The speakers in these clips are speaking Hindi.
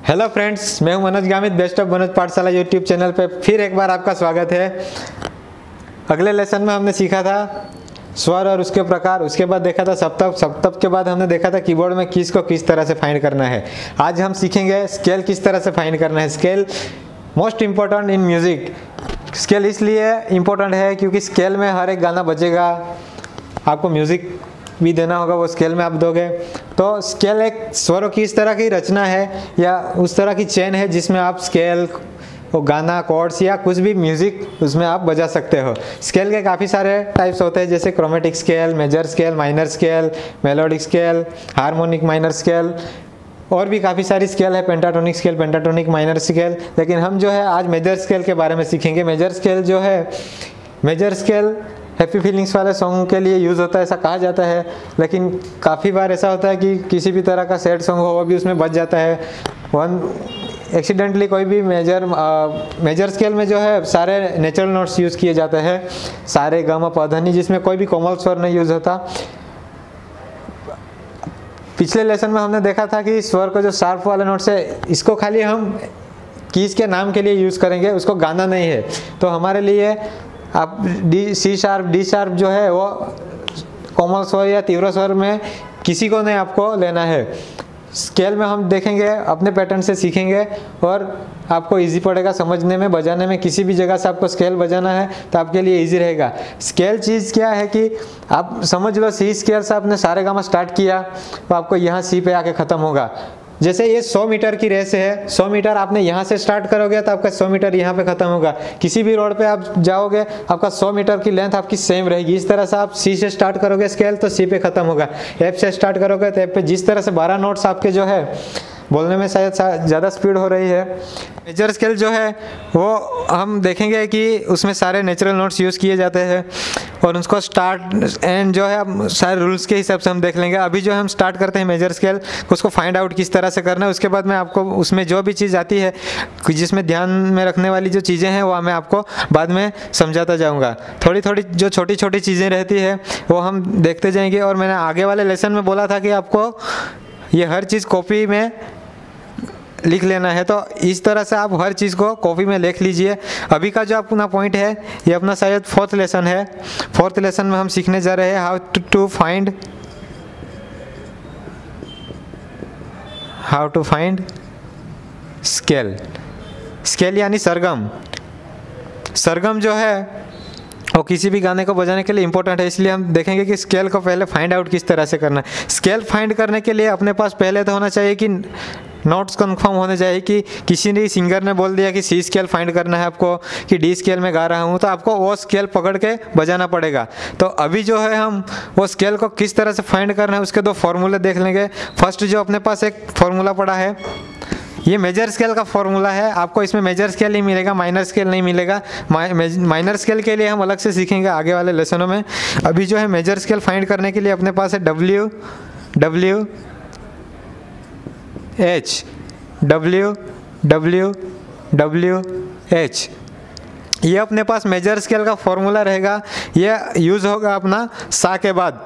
हेलो फ्रेंड्स, मैं हूं मनोज गामित, बेस्ट ऑफ मनोज पाठशाला यूट्यूब चैनल पे फिर एक बार आपका स्वागत है। अगले लेसन में हमने सीखा था स्वर और उसके प्रकार, उसके बाद देखा था सप्तक, सप्तक के बाद हमने देखा था कीबोर्ड में कीज को किस तरह से फाइंड करना है। आज हम सीखेंगे स्केल किस तरह से फाइंड करना है। Scale most important in music. Scale इसलिए इम्पोर्टेंट है क्योंकि स्केल में हर एक गाना बजेगा, आपको म्यूज़िक भी देना होगा, वो स्केल में आप दोगे। तो स्केल एक स्वरों की इस तरह की रचना है या उस तरह की चेन है जिसमें आप स्केल, वो गाना, कॉर्ड्स या कुछ भी म्यूज़िक उसमें आप बजा सकते हो। स्केल के काफ़ी सारे टाइप्स होते हैं, जैसे chromatic scale, major scale, minor scale, melodic scale, harmonic minor scale, और भी काफ़ी सारी स्केल है, pentatonic scale, pentatonic minor scale. लेकिन हम जो है आज मेजर स्केल के बारे में सीखेंगे। मेजर स्केल जो है, मेजर स्केल हैप्पी फीलिंग्स वाले सॉन्ग के लिए यूज़ होता है ऐसा कहा जाता है, लेकिन काफ़ी बार ऐसा होता है कि किसी भी तरह का सैड सॉन्ग हो वो भी उसमें बच जाता है। एक्सीडेंटली कोई भी मेजर स्केल में जो है सारे नेचुरल नोट्स यूज़ किए जाते हैं, सारे गामा पधनी, जिसमें कोई भी कोमल स्वर नहीं यूज़ होता। पिछले लेसन में हमने देखा था कि स्वर को जो शार्प वाले नोट्स है, इसको खाली हम कीज के नाम के लिए यूज़ करेंगे, उसको गाना नहीं है। तो हमारे लिए आप सी शार्प, डी शार्प जो है वो कोमल स्वर या तीव्र स्वर में किसी को नहीं आपको लेना है। स्केल में हम देखेंगे, अपने पैटर्न से सीखेंगे और आपको इजी पड़ेगा समझने में, बजाने में। किसी भी जगह से आपको स्केल बजाना है तो आपके लिए इजी रहेगा। स्केल चीज़ क्या है कि आप समझ लो, सी स्केल से आपने सारे गामा स्टार्ट किया तो आपको यहाँ सी पे आके ख़त्म होगा। जैसे ये 100 मीटर की रेस है, 100 मीटर आपने यहाँ से स्टार्ट करोगे तो आपका 100 मीटर यहाँ पे ख़त्म होगा। किसी भी रोड पे आप जाओगे, आपका 100 मीटर की लेंथ आपकी सेम रहेगी। इस तरह से आप सी से स्टार्ट करोगे स्केल तो सी पे ख़त्म होगा, एफ से स्टार्ट करोगे तो एफ पे। जिस तरह से 12 नोट्स आपके जो है, बोलने में शायद ज़्यादा स्पीड हो रही है। मेजर स्केल जो है वो हम देखेंगे कि उसमें सारे नेचुरल नोट्स यूज़ किए जाते हैं और उसको स्टार्ट एंड जो है सारे रूल्स के हिसाब से हम देख लेंगे। अभी जो हम स्टार्ट करते हैं मेजर स्केल, उसको फाइंड आउट किस तरह से करना है। उसके बाद मैं आपको उसमें जो भी चीज़ आती है, जिसमें ध्यान में रखने वाली जो चीज़ें हैं, वो मैं आपको बाद में समझाता जाऊँगा। थोड़ी थोड़ी जो छोटी छोटी चीज़ें रहती है वो हम देखते जाएंगे। और मैंने आगे वाले लेसन में बोला था कि आपको ये हर चीज़ कॉपी में लिख लेना है, तो इस तरह से आप हर चीज़ को कॉपी में लिख लीजिए। अभी का जो अपना पॉइंट है, ये अपना शायद 4th लेसन है। 4th लेसन में हम सीखने जा रहे हैं how to find scale. Scale यानी सरगम। सरगम जो है वो किसी भी गाने को बजाने के लिए इम्पोर्टेंट है, इसलिए हम देखेंगे कि स्केल को पहले फाइंड आउट किस तरह से करना है। स्केल फाइंड करने के लिए अपने पास पहले तो होना चाहिए कि नोट्स कंफर्म होने चाहिए कि किसी ने सिंगर ने बोल दिया कि सी स्केल फाइंड करना है आपको, कि डी स्केल में गा रहा हूँ, तो आपको वो स्केल पकड़ के बजाना पड़ेगा। तो अभी जो है हम वो स्केल को किस तरह से फाइंड करना है उसके 2 फॉर्मूले देख लेंगे। फर्स्ट जो अपने पास एक फॉर्मूला पड़ा है, ये मेजर स्केल का फॉर्मूला है। आपको इसमें मेजर स्केल नहीं मिलेगा, माइनर स्केल नहीं मिलेगा। माइनर स्केल के लिए हम अलग से सीखेंगे आगे वाले लेसनों में। अभी जो है मेजर स्केल फाइंड करने के लिए अपने पास है W H W W W H। ये अपने पास मेजर स्केल का फॉर्मूला रहेगा। ये यूज़ होगा अपना सा के बाद।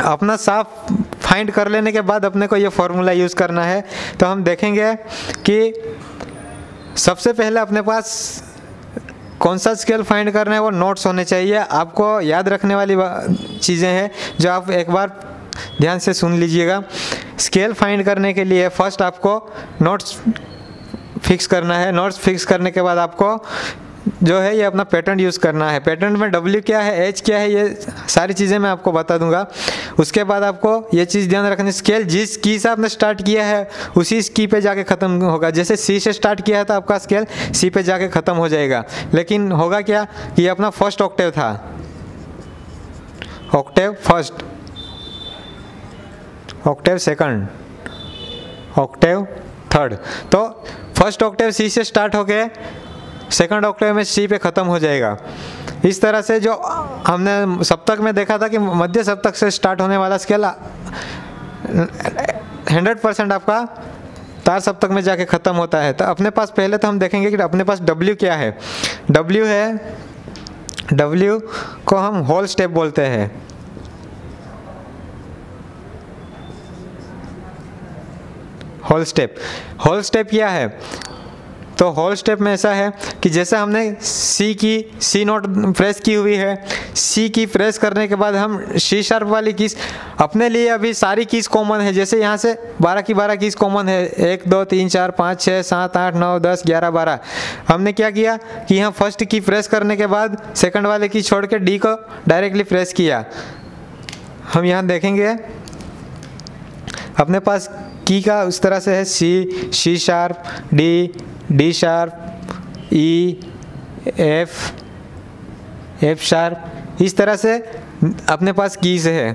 अपना सा फाइंड कर लेने के बाद अपने को ये फॉर्मूला यूज़ करना है। तो हम देखेंगे कि सबसे पहले अपने पास कौन सा स्केल फाइंड करना है, वो नोट्स होने चाहिए। आपको याद रखने वाली चीज़ें हैं जो आप एक बार ध्यान से सुन लीजिएगा। स्केल फाइंड करने के लिए फर्स्ट आपको नोट्स फिक्स करना है। नोट्स फिक्स करने के बाद आपको जो है ये अपना पैटर्न यूज़ करना है। पैटर्न में W क्या है, H क्या है, ये सारी चीज़ें मैं आपको बता दूंगा। उसके बाद आपको ये चीज़ ध्यान रखनी, स्केल जिस की से आपने स्टार्ट किया है उसी की पे जाके ख़त्म होगा। जैसे C से स्टार्ट किया है तो आपका स्केल C पे जाके ख़त्म हो जाएगा। लेकिन होगा क्या कि ये अपना फर्स्ट ऑक्टेव था, Octave first, Octave second, Octave third. तो फर्स्ट ऑक्टेव C से स्टार्ट होके सेकंड ऑक्टेव में C पे ख़त्म हो जाएगा। इस तरह से जो हमने सप्तक में देखा था कि मध्य सप्तक से स्टार्ट होने वाला स्केल 100% आपका तार सप्तक में जाके ख़त्म होता है। तो अपने पास पहले तो हम देखेंगे कि अपने पास W क्या है। W है, W को हम होल स्टेप बोलते हैं। होल स्टेप क्या है? तो होल स्टेप में ऐसा है कि जैसे हमने सी नोट प्रेस की हुई है, सी की प्रेस करने के बाद हम सी शार्प वाली कीज अपने लिए अभी सारी कीज कॉमन है। जैसे यहाँ से 12 की 12 कीज कॉमन है, 1 2 3 4 5 6 7 8 9 10 11 12। हमने क्या किया कि यहाँ फर्स्ट की प्रेस करने के बाद सेकंड वाले की छोड़ के डी को डायरेक्टली प्रेस किया। हम यहाँ देखेंगे अपने पास की का उस तरह से है सी शार्प, डी शार्प, ई, एफ शार्प, इस तरह से अपने पास कीज है।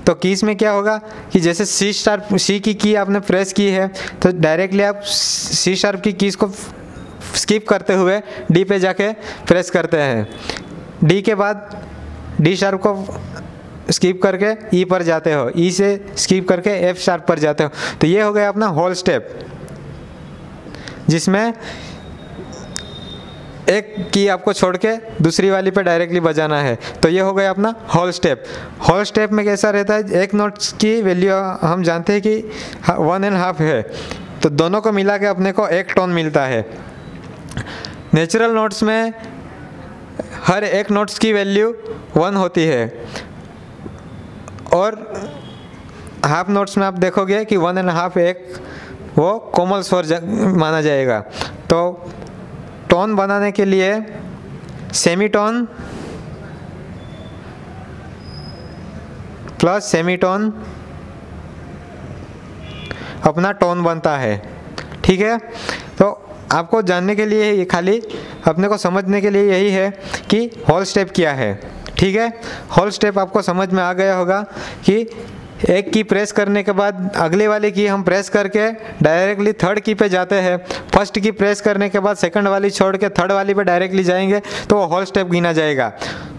तो कीज में क्या होगा कि जैसे सी की आपने प्रेस की है तो डायरेक्टली आप सी शार्प की कीज को स्किप करते हुए डी पे जाके प्रेस करते हैं। डी के बाद डी शार्प को स्किप करके ई पर जाते हो, ई से स्किप करके एफ शार्प पर जाते हो। तो ये हो गया अपना होल स्टेप, जिसमें एक की आपको छोड़ के दूसरी वाली पे डायरेक्टली बजाना है। तो ये हो गया अपना होल स्टेप। होल स्टेप में कैसा रहता है, एक नोट्स की वैल्यू हम जानते हैं कि 1.5 है, तो दोनों को मिला के अपने को एक टोन मिलता है। नेचुरल नोट्स में हर एक नोट्स की वैल्यू 1 होती है, और हाफ नोट्स में आप देखोगे कि 1.5 एक वो कोमल स्वर माना जाएगा। तो टोन बनाने के लिए सेमीटोन प्लस सेमीटोन अपना टोन बनता है। ठीक है, तो आपको जानने के लिए ये खाली अपने को समझने के लिए यही है कि होल स्टेप क्या है। ठीक है, होल स्टेप आपको समझ में आ गया होगा कि एक की प्रेस करने के बाद अगले वाले की हम प्रेस करके डायरेक्टली थर्ड की पे जाते हैं। फर्स्ट की प्रेस करने के बाद सेकंड वाली छोड़ के थर्ड वाली पे डायरेक्टली जाएंगे तो वो होल स्टेप गिना जाएगा।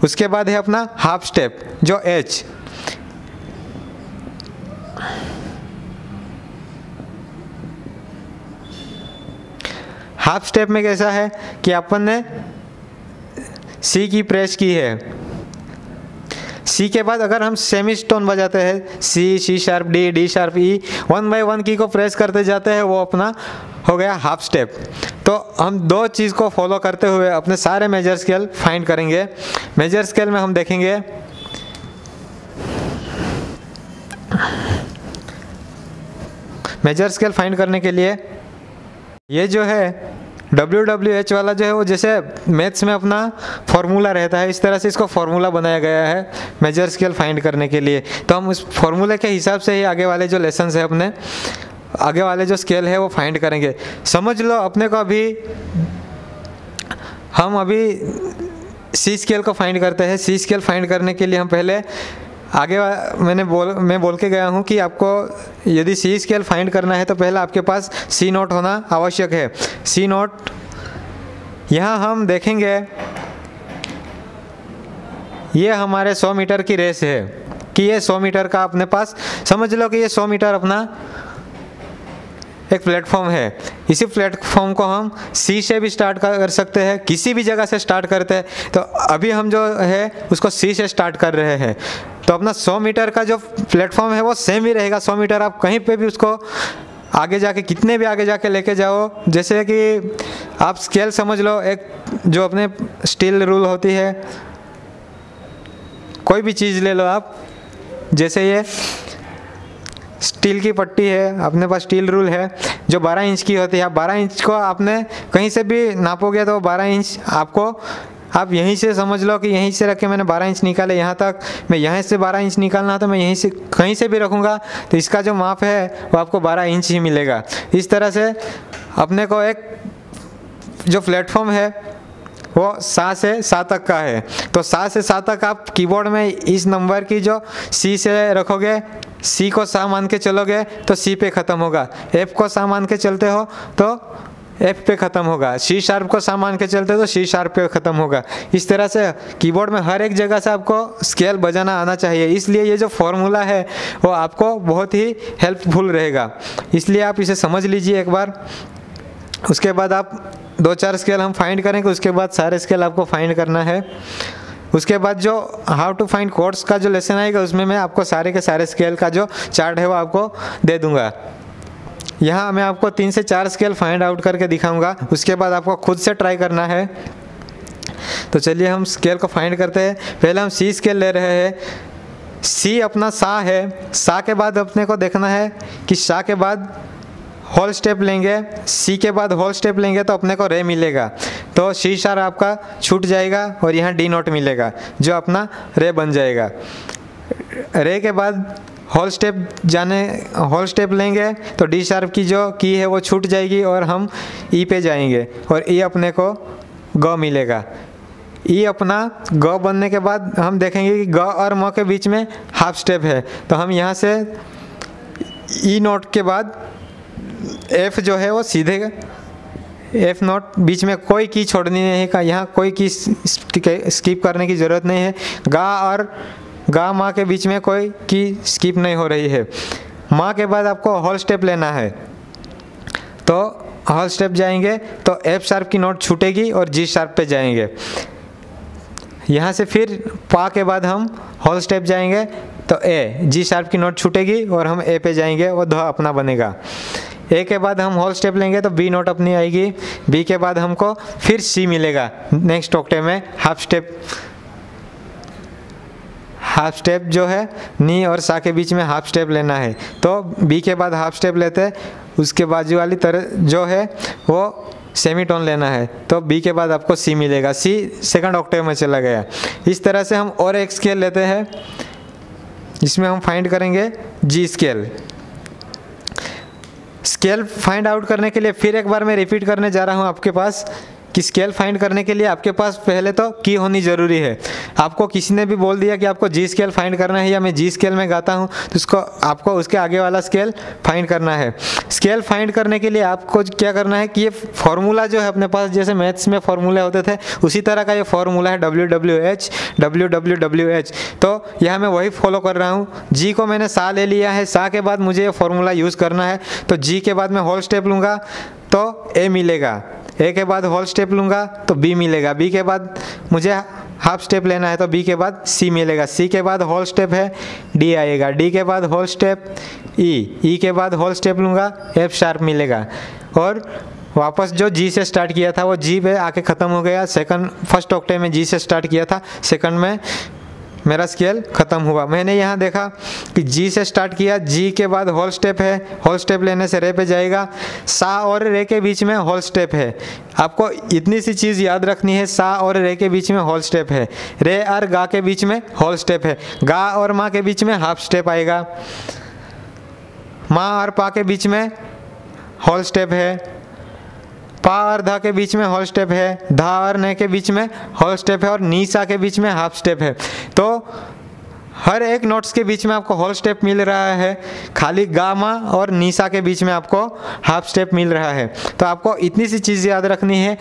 उसके बाद है अपना हाफ स्टेप जो एच। हाफ स्टेप में कैसा है कि अपन ने सी की प्रेस की है, सी के बाद अगर हम सेमी टोन बजाते हैं सी शार्प, डी शार्प, ई, 1 बाय 1 की को प्रेस करते जाते हैं, वो अपना हो गया हाफ स्टेप। तो हम दो चीज़ को फॉलो करते हुए अपने सारे मेजर स्केल फाइंड करेंगे। मेजर स्केल में हम देखेंगे मेजर स्केल फाइंड करने के लिए ये जो है WWH वाला जो है वो जैसे मैथ्स में अपना फॉर्मूला रहता है, इस तरह से इसको फॉर्मूला बनाया गया है मेजर स्केल फाइंड करने के लिए। तो हम उस फॉर्मूले के हिसाब से ही आगे वाले जो लेसन्स है अपने आगे वाले जो स्केल है वो फाइंड करेंगे। समझ लो अपने को हम अभी सी स्केल को फाइंड करते हैं। सी स्केल फाइंड करने के लिए हम पहले आगे मैं बोल के गया हूँ कि आपको यदि सी स्केल फाइंड करना है तो पहले आपके पास सी नोट होना आवश्यक है। सी नोट यहाँ हम देखेंगे ये हमारे 100 मीटर की रेस है कि ये 100 मीटर का अपने पास समझ लो कि ये 100 मीटर अपना एक प्लेटफॉर्म है। इसी प्लेटफॉर्म को हम सी से भी स्टार्ट कर सकते हैं, किसी भी जगह से स्टार्ट करते हैं। तो अभी हम जो है उसको सी से स्टार्ट कर रहे हैं। तो अपना 100 मीटर का जो प्लेटफॉर्म है वो सेम ही रहेगा। 100 मीटर आप कहीं पे भी उसको आगे जाके कितने भी आगे जाके लेके जाओ, जैसे कि आप स्केल समझ लो, एक जो अपने स्टील रूल होती है, कोई भी चीज़ ले लो आप, जैसे ये स्टील की पट्टी है, अपने पास स्टील रूल है जो 12 इंच की होती है। 12 इंच को आपने कहीं से भी नापोगे तो 12 इंच आपको, आप यहीं से समझ लो कि यहीं से रख के मैंने 12 इंच निकाले यहाँ तक, मैं यहाँ से 12 इंच निकालना तो मैं यहीं से कहीं से भी रखूँगा तो इसका जो माप है वो आपको 12 इंच ही मिलेगा। इस तरह से अपने को एक जो प्लेटफॉर्म है वो 7 से 7 तक का है। तो 7 से 7 तक आप कीबोर्ड में इस नंबर की जो सी से रखोगे, सी को सा मान के चलोगे तो सी पे ख़त्म होगा, एफ को सा मान के चलते हो तो एफ पे ख़त्म होगा, सी शार्प को सा मान के चलते हो तो सी शार्प पे ख़त्म होगा। इस तरह से कीबोर्ड में हर एक जगह से आपको स्केल बजाना आना चाहिए। इसलिए ये जो फॉर्मूला है वो आपको बहुत ही हेल्पफुल रहेगा, इसलिए आप इसे समझ लीजिए एक बार। उसके बाद आप 2-4 स्केल हम फाइंड करेंगे, उसके बाद सारे स्केल आपको फाइंड करना है। उसके बाद जो हाउ टू फाइंड कोर्ड्स का जो लेसन आएगा उसमें मैं आपको सारे के सारे स्केल का जो चार्ट है वो आपको दे दूंगा। यहाँ मैं आपको 3 से 4 स्केल फाइंड आउट करके दिखाऊंगा, उसके बाद आपको खुद से ट्राई करना है। तो चलिए हम स्केल को फाइंड करते हैं। पहले हम सी स्केल ले रहे हैं। सी अपना सा है। सा के बाद अपने को देखना है कि सा के बाद होल स्टेप लेंगे, सी के बाद होल स्टेप लेंगे तो अपने को रे मिलेगा। तो सी शार्प आपका छूट जाएगा और यहाँ डी नोट मिलेगा जो अपना रे बन जाएगा। रे के बाद होल स्टेप लेंगे तो डी शार्प की जो की है वो छूट जाएगी और हम ई पे जाएंगे और ई अपने को ग मिलेगा। ई अपना ग बनने के बाद हम देखेंगे कि ग और म के बीच में हाफ स्टेप है, तो हम यहाँ से ई नोट के बाद एफ जो है वो सीधे एफ नोट, बीच में कोई की छोड़नी नहीं है, यहाँ कोई की स्किप करने की ज़रूरत नहीं है। गा और गा माँ के बीच में कोई की स्किप नहीं हो रही है। माँ के बाद आपको होल स्टेप लेना है, तो होल स्टेप जाएंगे तो एफ शार्प की नोट छूटेगी और जी शार्प पे जाएंगे। यहाँ से फिर पा के बाद हम होल स्टेप जाएंगे तो ए जी शार्प की नोट छूटेगी और हम ए पे जाएंगे, वो ध अपना बनेगा। ए के बाद हम होल स्टेप लेंगे तो बी नोट अपनी आएगी। बी के बाद हमको फिर सी मिलेगा नेक्स्ट ऑक्टेव में। हाफ स्टेप जो है नी और सा के बीच में हाफ स्टेप लेना है, तो बी के बाद हाफ स्टेप लेते हैं, उसके बाजू वाली तरह जो है वो सेमीटोन लेना है, तो बी के बाद आपको सी मिलेगा। सी सेकंड ऑक्टेव में चला गया। इस तरह से हम और एक स्केल लेते हैं जिसमें हम फाइंड करेंगे जी स्केल। स्केल फाइंड आउट करने के लिए फिर एक बार मैं रिपीट करने जा रहा हूँ आपके पास कि स्केल फाइंड करने के लिए आपके पास पहले तो की होनी ज़रूरी है। आपको किसी ने भी बोल दिया कि आपको जी स्केल फाइंड करना है या मैं जी स्केल में गाता हूँ, तो उसको आपको उसके आगे वाला स्केल फाइंड करना है। स्केल फाइंड करने के लिए आपको क्या करना है कि ये फॉर्मूला जो है अपने पास, जैसे मैथ्स में फॉर्मूले होते थे उसी तरह का ये फॉर्मूला है WWH। तो यहाँ मैं वही फॉलो कर रहा हूँ। जी को मैंने सा ले लिया है, सा के बाद मुझे ये फॉर्मूला यूज़ करना है, तो जी के बाद मैं होल स्टेप लूँगा तो ए मिलेगा। ए के बाद होल स्टेप लूँगा तो बी मिलेगा। बी के बाद मुझे हाफ स्टेप लेना है तो बी के बाद सी मिलेगा। सी के बाद होल स्टेप है डी आएगा। डी के बाद होल स्टेप ई के बाद होल स्टेप लूँगा एफ शार्प मिलेगा। और वापस जो जी से स्टार्ट किया था वो जी पे आके ख़त्म हो गया। फर्स्ट ऑक्टेव में जी से स्टार्ट किया था, सेकंड में मेरा स्केल ख़त्म हुआ। मैंने यहाँ देखा कि जी से स्टार्ट किया, जी के बाद होल स्टेप है, होल स्टेप लेने से रे पे जाएगा। सा और रे के बीच में होल स्टेप है। आपको इतनी सी चीज़ याद रखनी है, सा और रे के बीच में होल स्टेप है, रे और गा के बीच में होल स्टेप है, गा और माँ के बीच में हाफ स्टेप आएगा, माँ और पा के बीच में होल स्टेप है, पा और धा के बीच में होल स्टेप है, धा और ने के बीच में होल स्टेप है और नी सा के बीच में हाफ स्टेप है। तो हर एक नोट्स के बीच में आपको होल स्टेप मिल रहा है, खाली गामा और नीसा के बीच में आपको हाफ स्टेप मिल रहा है। तो आपको इतनी सी चीज़ याद रखनी है,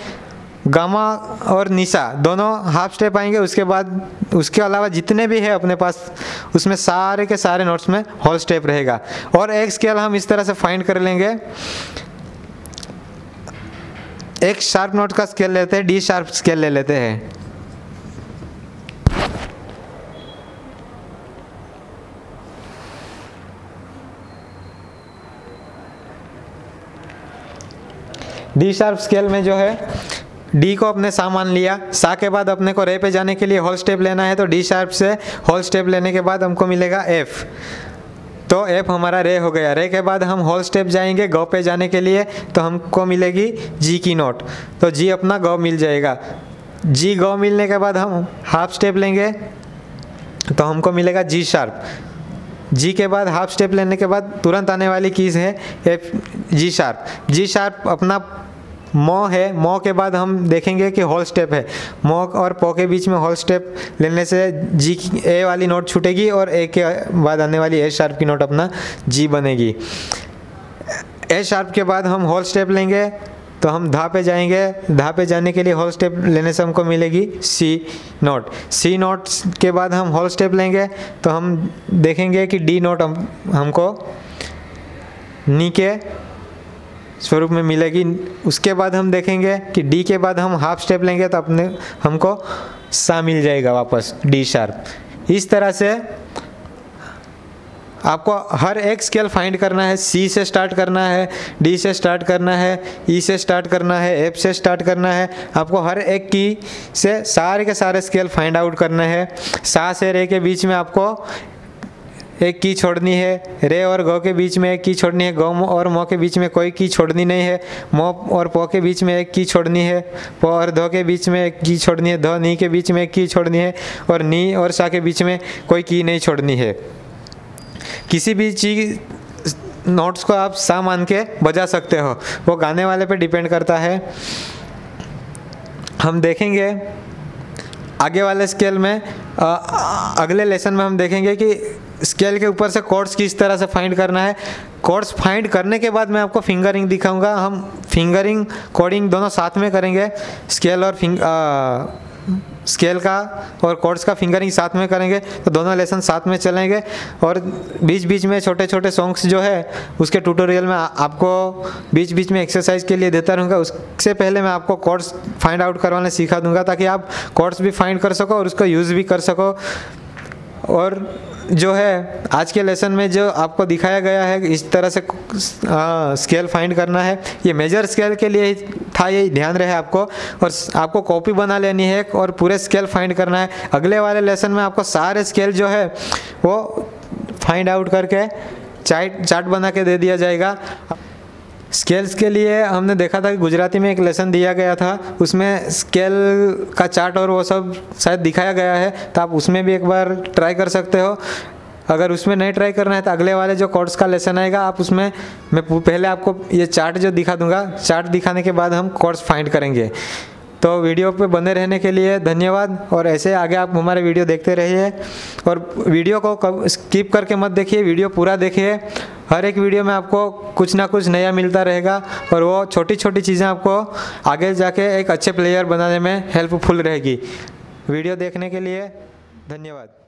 गामा और नीसा दोनों हाफ स्टेप आएंगे, उसके बाद उसके अलावा जितने भी है अपने पास उसमें सारे के सारे नोट्स में होल स्टेप रहेगा। और एक स्केल हम इस तरह से फाइंड कर लेंगे। एक शार्प नोट का स्केल लेते हैं, डी शार्प स्केल ले लेते हैं। डी शार्प स्केल में जो है डी को अपने सा मान लिया, सा के बाद अपने को रे पे जाने के लिए होल स्टेप लेना है, तो डी शार्प से होल स्टेप लेने के बाद हमको मिलेगा एफ, तो एफ हमारा रे हो गया। रे के बाद हम होल स्टेप जाएंगे गौ पे जाने के लिए, तो हमको मिलेगी जी की नोट, तो जी अपना गौ मिल जाएगा। जी गौ मिलने के बाद हम हाफ स्टेप लेंगे तो हमको मिलेगा जी शार्प। जी के बाद हाफ स्टेप लेने के बाद तुरंत आने वाली कीज़ है F G sharp. G sharp अपना मो है, मो के बाद हम देखेंगे कि होल स्टेप है, मो और पो के बीच में होल स्टेप लेने से जी की ए वाली नोट छूटेगी और ए के बाद आने वाली ए शार्प की नोट अपना जी बनेगी। ए शार्प के बाद हम होल स्टेप लेंगे तो हम धा पे जाएंगे, धा पे जाने के लिए होल स्टेप लेने से हमको मिलेगी सी नोट। सी नोट के बाद हम होल स्टेप लेंगे तो हम देखेंगे कि डी नोट हमको नी के स्वरूप में मिलेगी। उसके बाद हम देखेंगे कि डी के बाद हम हाफ स्टेप लेंगे तो हमको सा मिल जाएगा वापस डी शार्प। इस तरह से आपको हर एक स्केल फाइंड करना है। सी से स्टार्ट करना है, डी से स्टार्ट करना है, ई से स्टार्ट करना है, एफ से स्टार्ट करना है। आपको हर एक की से सारे के सारे स्केल फाइंड आउट करने हैं। सा से रे के बीच में आपको एक की छोड़नी है, रे और गौ के बीच में एक की छोड़नी है, गौ और मो के बीच में कोई की छोड़नी नहीं है, मो और पो के बीच में एक की छोड़नी है, पो और धो के बीच में एक की छोड़नी है, धो नी के बीच में एक की छोड़नी है, और नी और सा के बीच में कोई की नहीं छोड़नी है। किसी भी चीज़ नोट्स को आप सा मान के बजा सकते हो, वो गाने वाले पे डिपेंड करता है। हम देखेंगे आगे वाले स्केल में, अगले लेसन में हम देखेंगे कि स्केल के ऊपर से कॉर्ड्स किस तरह से फाइंड करना है। कॉर्ड्स फाइंड करने के बाद मैं आपको फिंगरिंग दिखाऊंगा। हम फिंगरिंग कोडिंग दोनों साथ में करेंगे, स्केल का और कॉर्ड्स का फिंगरिंग साथ में करेंगे, तो दोनों लेसन साथ में चलेंगे। और बीच बीच में छोटे छोटे सॉन्ग्स जो है उसके ट्यूटोरियल में आपको बीच बीच में एक्सरसाइज के लिए देता रहूँगा। उससे पहले मैं आपको कॉर्ड्स फाइंड आउट करवाने सिखा दूंगा, ताकि आप कॉर्ड्स भी फाइंड कर सको और उसका यूज़ भी कर सको। और जो है आज के लेसन में जो आपको दिखाया गया है इस तरह से स्केल फाइंड करना है, ये मेजर स्केल के लिए था, ये ध्यान रहे आपको। और आपको कॉपी बना लेनी है और पूरे स्केल फाइंड करना है। अगले वाले लेसन में आपको सारे स्केल जो है वो फाइंड आउट करके चार्ट बना के दे दिया जाएगा। स्केल्स के लिए हमने देखा था कि गुजराती में एक लेसन दिया गया था, उसमें स्केल का चार्ट और वो सब शायद दिखाया गया है, तो आप उसमें भी एक बार ट्राई कर सकते हो। अगर उसमें नहीं ट्राई करना है तो अगले वाले जो कॉर्ड्स का लेसन आएगा आप उसमें मैं पहले आपको ये चार्ट जो दिखा दूंगा, चार्ट दिखाने के बाद हम कॉर्ड्स फाइंड करेंगे। तो वीडियो पे बने रहने के लिए धन्यवाद, और ऐसे आगे आप हमारे वीडियो देखते रहिए। और वीडियो को स्किप करके मत देखिए, वीडियो पूरा देखिए। हर एक वीडियो में आपको कुछ ना कुछ नया मिलता रहेगा, और वो छोटी छोटी चीज़ें आपको आगे जाके एक अच्छे प्लेयर बनाने में हेल्पफुल रहेगी। वीडियो देखने के लिए धन्यवाद।